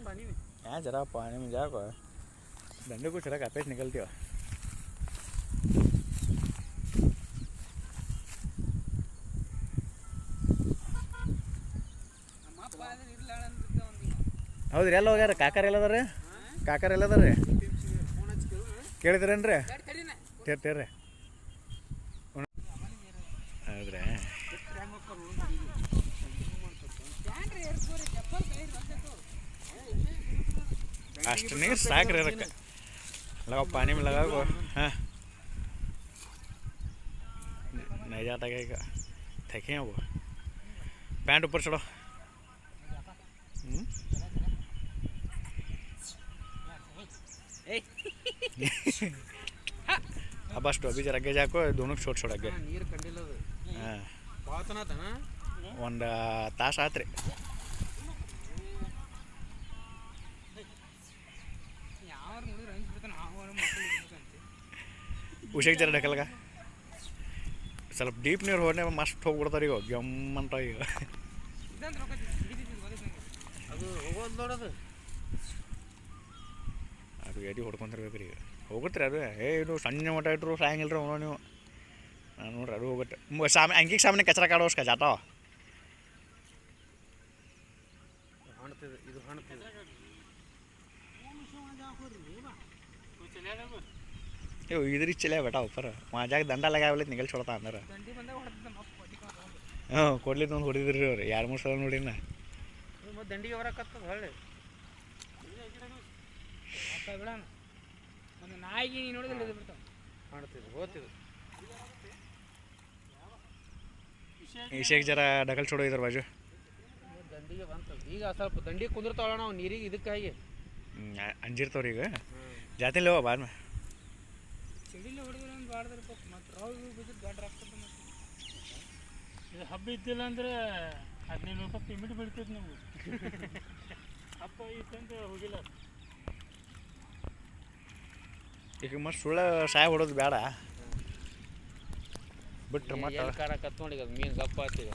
यहाँ जरा पानी में जा को डंडे को छड़ा कापेट निकलती हो ಹೌದ್ರಿ ಎಲ್ಲ ಹೋಗ್ಯಾರ ಕಾಕರ್ ಎಲ್ಲದಾರ ಕಾಕರ್ ಎಲ್ಲದಾರ ಕೇಳಿದ್ರೇನ್ರಿ ತೇರ್ರಿ ಹೌದ್ರಾ ಅಷ್ಟು ನೀರು ಸಾಕ್ರಿ ಅದಕ್ಕೆ लगाओ पानी में लगाओ हाँ नहीं जाता क्या थके हैं वो पैंट ऊपर चढ़ो अब अಷ್ಟು अभी जरा आगे जाको दोनों छोड़ छोड़ आगे हाँ ಒಂದು ತಾಸು ಆತ್ರಿ ಉಷೆಗೆ ಜರ ಢಕಲ್ಗ ಸ್ವಲ್ಪ ಡೀಪ್ ನೀರು ಹೋದ್ರೆ ಮಸ್ತ್ ಹೋಗ್ಬಿಡ್ತಾರೆ ಈಗ ಗಮ್ಮಂತ ಈಗ ಅದು ಎಡಿ ಹೊಡ್ಕೊಂತಿರ್ಬೇಕು ಈಗ ಹೋಗುತ್ತೆ ರೀ ಅದು ಇದು ಸಣ್ಣ ಮಟ್ಟ ಇಟ್ಟರು ಸಾಯಂಗಿಲ್ಲ ರೀ ಅವನು ನೀವು ನಾನು ನೋಡ್ರಿ ಅದು ಹೋಗುತ್ತೆ ಅಂಗಿಗೆ ಸಾಮನೆ ಕಚರ ಕಾಡೋಸ್ಕ ಜಾತಾವ ये इधर ही चले बेटा ऊपर वहाँ जाके दंडा लगा बोले निकल छोड़ता अंदर हाँ कोडली तुम थोड़ी देर रहे यार मुझे सर नोड़ी ना ದಂಡಿಗೆ ಹೊರಕತ್ತದ ಹೊಳ್ಳಿ ಬೇಡ ಒಂದು ನಾಯಿಗೆ ನೀನು ನೋಡಿದ್ರೆ ಹಿಡಿದು ಬಿಡ್ತಾವ ಮಾಡ್ತಿದ್ರು ಹೋಗ್ತಿದ್ರು ಈಶೆಗೆ ಜರ ಡಕಲ್ छोड़ो इधर बाजू ದಂಡಿಗೆ ಬಂತು ಈಗ ಸ್ವಲ್ಪ ದಂಡಿಗೆ ಕುಂದಿರ್ತಾವಲ್ಲ ನಾವು ನೀರಿಗೆ ಇದಕ್ಕಾಗಿ ಅಂಜಿರ್ತಾವ್ರಿ ಈಗ ಜಾತಿ ಲೇವ ಬಾದ್ ಮೇ ಸಿಡಿಲಿ ಹೊಡೆದ್ರೆ ಒಂದು ಬಾಡ್ದ್ರೆ ಮತ್ತು ರಾವು ಬಿದ್ದಿದ್ದು ಗಾಡ್ರ ಆಗ್ತದೆ ಮತ್ತು ಇದು ಹಬ್ಬ ಇದ್ದಿಲ್ಲ ಅಂದರೆ 15 ರೂಪಾಯಿ ಪೇಮೆಂಟ್ ಬೀಳ್ತದೆ ನೀವು ಹಬ್ಬ ಇತ್ತಂದ್ರೆ ಹೋಗಿಲ್ಲ ಈಗ ಮತ್ತೆ ಸುಳ್ಳ ಸಾಯ ಹೊಡೋದು ಬೇಡ ಬಿಟ್ರೆ ಮತ್ತೆ ಕತ್ ನೋಡಿ ಮೀನು ಗಪ್ಪ ಆಗ್ತಿದೆ